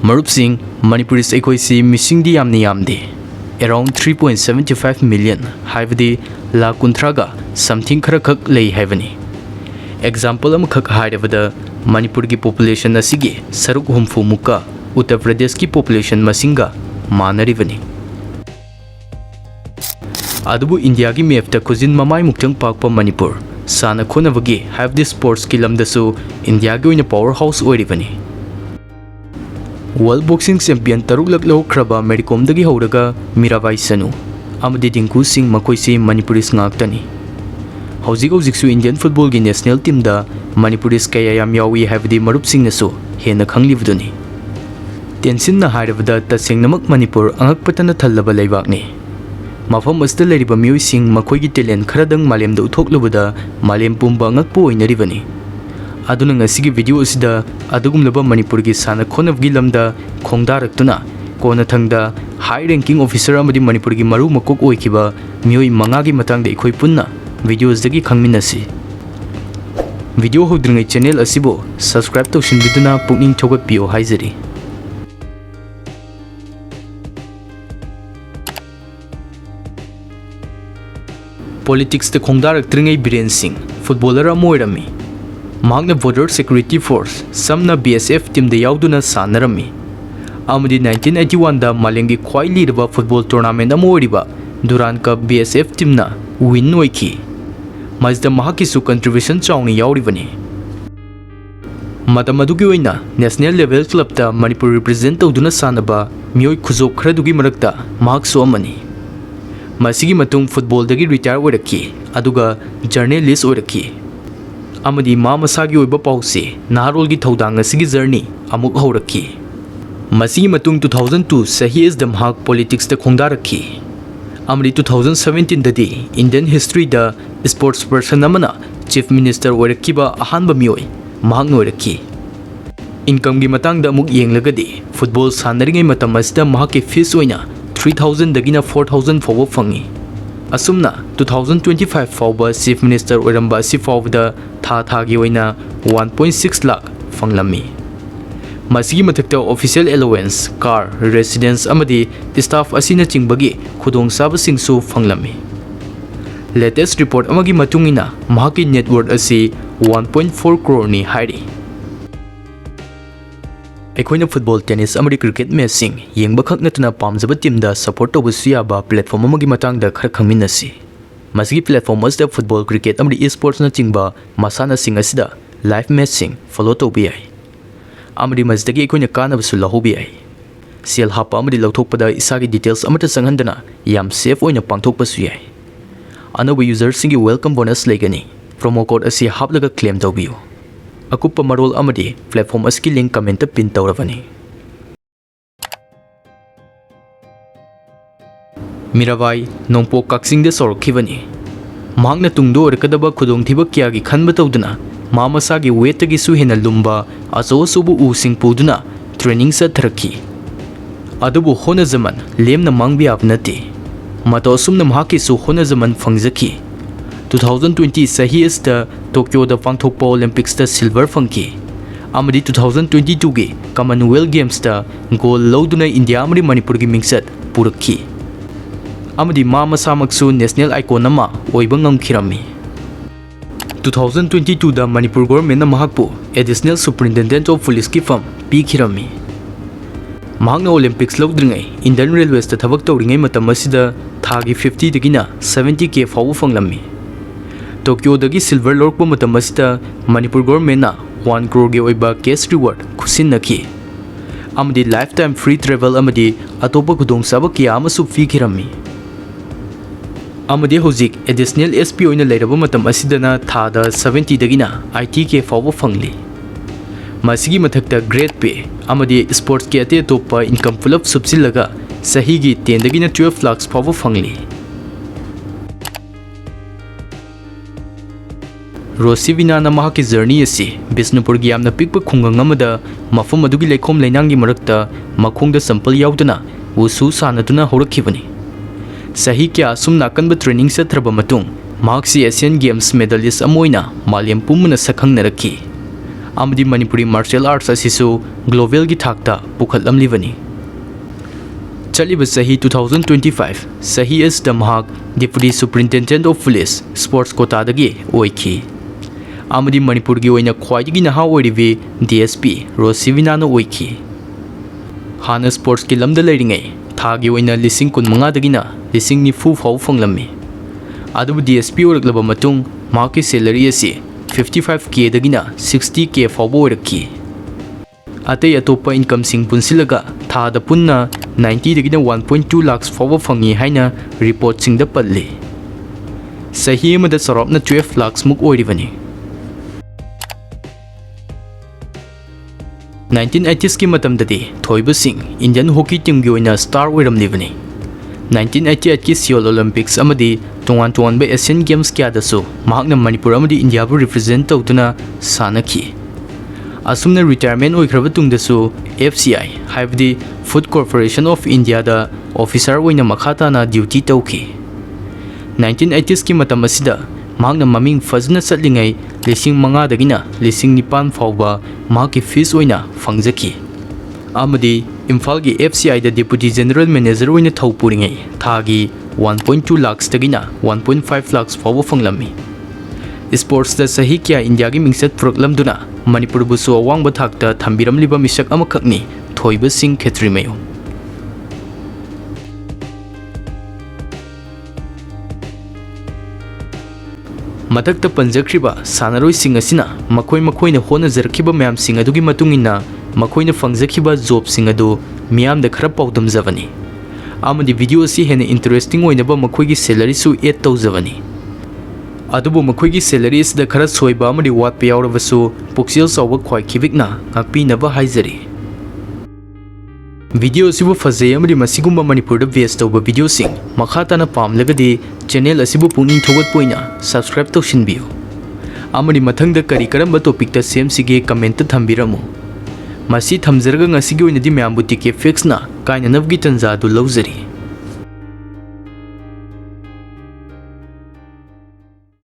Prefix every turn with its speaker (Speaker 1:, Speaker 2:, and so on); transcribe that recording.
Speaker 1: Marupsing, Manipuris Ekoisi missing the yamde. Around 3.75 million, Havdi La Kuntraga, something Karakak lay heaveny. Example Amakak Hidavada, Manipurgi population Nasigi, Saruk Humfu Muka, Uttar Pradeski population Masinga, Manarivani. Adubu India gi mefta kuzin mamai muktang pakpa Manipur. Sana Konavagi have this sports kilam dasu India gi in a powerhouse oirivani. World Boxing Champion Taruglak Lo Kraba Medicom dagi Hodaga Mirabai Chanu. Amadi Dinku Sing Makoisi Manipuris Ngaktani. Hauzigo Ziksu Indian football gi national team da Manipuris Kayayam Yawi have the Marup Sing Nasu, Hena Kanglivduni. Tensin na Haravada Tasing Namak Manipur Angak Patana Talaba Laivakni. Mafam Master Leriba Mioi Sing Makoigi Telen Karadang Malem do Toklubada, Malem Pumba Ngakpo in Rivani. Adunang Asigi video Sida, Adugum Laba Manipurgi Sana Konav Gilamda, Kongdaraktuna, Konatangda, high ranking officer Amadi Manipurgi Maru Makok Oikhiba, Mioi Mangagi Matang de Ikoipuna, videos Dagi Kangminasi. Video Hodring channel Asibo, subscribe to Shinbiduna Puning Toga Pio Haizeri. Politics the Kongdarak Tringai Biren Singh, footballer Moirami. Magna Voter Security Force, Samna BSF team the Yauduna Sanarami. Amadi 1981 da Malengi Kwai Lidaba football tournament Amoriba, Duran Cup BSF team na win Noiki. Mazda Mahakisu contribution Chowni Yaurivani. Matamadugiwina, national level club da Manipur represent Uduna Sanaba, Mioi Kuzo Kradugi Marakta, Mahak Soamani. Masigi Matung football dagi retire oiraki, aduga journalist oiraki. Amadi Mamasagi Oiba Pausi, Naharolgi Todang Asigi journey, Amuk Horaki. Masigi Matung 2002 Sahi is the Mahak politics the Kongdaraki. Amadi 2017 Dadi, Indian history da sports person Namana, Chief Minister Oirkiba Ahanba Mioi, Mahak Noiraki. Income gi matang da Muk Yeng Lagadi, football Sandaring Matamasda Mahaki fees oina. 3,000 dagina 4,000 forward fangi. Asumna 2025 forward Chief Minister Oirambadei forward Thagi oina 1.6 lakh fanglami. Masigi matakta official allowance, car, residence amadi staff asina chingbagi khudong saba singsu fanglami. Latest report amagi matungina mahaki net worth asi 1.4 crore ni hairi. Ekoina football, tennis, amadi cricket matching, yeng bakhak natuna pamjaba team da support tobusu yaba platform amagi matang da khar khangminasi. Masigi platform asda football, cricket, amadi esports na chingba masana sing asida live matching follow tobi ai. Amadi masdagi ekoina kanabasu lahobi ai. Sel hapa amadi lauthokpada isagi details amata sanghandana yam safe oina pangthokpasu yai. Anaba users singi welcome bonus legani. Promo code asi haplaga claim tobiyo. Akupa marol amadi platform aski link comment pin tawravani. Mirabai nongpo kaksing de sorkhibani. Mahakna tungdo rakadaba khudong thiba kya gi khanba tawduna mamasa gi weight gi su hena lumba aso subu u sing puduna training sa tharakhi. Adubu hona zaman lemna mangbi apnati. Mato sumna mahaki su hona zaman fangjaki. 2020 Sahi is the Tokyo the Pangthokpa Olympics the silver funky. Amadi 2022 ge Commonwealth Games the gold loduna India amadi Manipur gi mingsat purakhi. Amadi mama samaksu national icon ama oiba ngamkhirami. 2022 the Manipur government na mahakpu additional superintendent of police ki firm pikhirami. Mahakna Olympics lodringai Indian Railways the thabak tawringai matam asida thagi 50 dagina 70k fawu fanglami. Tokyo dagi silver lorkpa matam asida Manipur government na 1 crore ge oiba cash reward khusin nakhi. Amadi lifetime free travel amadi atopa khudong saba kya amasu fi khirami. Amadi hozik additional SP oina leiraba matam asidana thada 70 dagina ITK fawu fangli. Masigi mathakta grade pay amadi sports ke ate topa income full up subsilaga sahi gi 10 dagina 12 lakhs fawu fangli. Rosivina na mahaki journey asi Bisnupur gi yamna pikpa khungang amada mafum adugi leikhom leinanggi marakta makhongda sample yaudana usu sanaduna horakhibani. Sahi kya sum nakanba training satraba matung mahaksi Asian Games medalist amoina Malyam pumna sakhang narakhi. amadi Manipuri martial arts asisu global gi thakta pukhatlamlibani. Chaliba sahi 2025 sahi is the mahak Deputy Superintendent of Police Sports Kota dagi oikhi. Amadi Manipur gi oina khwaidigi naha oiribi DSP Rosivina no oikhi. Hana sports ki lamda leiringai thagi oina lising kun manga dagina lising ni fu phau phanglammi. Adubu DSP oraklaba matung mahakki salary asi 55k dagina 60k phaubo oirakhi. Atei atopa income sing punsilaga thada punna 90 dagina 1.2 lakhs phaubo phangi haina report sing da palli. Sahi amada sarapna 12 lakhs muk oiribani. 1980s ki matamdadi thoiba sing Indian hockey team gi oina star oiramlibani. 1988 ki Seoul Olympics amadi tongan ba Asian Games kya dasu mahakna Manipur amadi India bu represent tawduna sanakhi. Asumna retirement oikraba tungdasu FCI haibdi Food Corporation of India da officer oina makhata na duty tawki. 1980s ki matam asida mahakna maming fazna satlingai lising manga dagina lising nipan fauba mahakki fees oina fangjaki. Amadi Imphal gi FCI da Deputy General Manager oina thaupuringai thagi 1.2 lakhs dagina 1.5 lakhs fauba phanglammi. Sports da sahi kya India gi mingsat proklamduna Manipur busu awang ba thakta thambiramliba misak amakhakni thoiba sing khetrimayo. Matakta panjakriba sanaroi sing asina makoi na hona zarkhiba mayam sing adugi matungina makoi na fangjakhiba job sing adu miyam da khara paudam javani. Amadi video si hena interesting oina ba makoi gi salary su 8 tawjavani. Adubu makoi gi salary is da khara soiba amadi wat pe yaurabasu puksil sawba khwai khibikna ngakpi na ba haizari. Video asibu fazei amadi masigumba Manipur da vest tawba video sing makhata na pamlagadi channel asibu pungning thogat poina subscribe tawshinbiyo. Amadi mathangda kari karamba topic ta same sige comment ta thambiramu. Masi thamjaraga ngasigi oinadi mayambu tike fix na kaina navgi tanja du lawjari.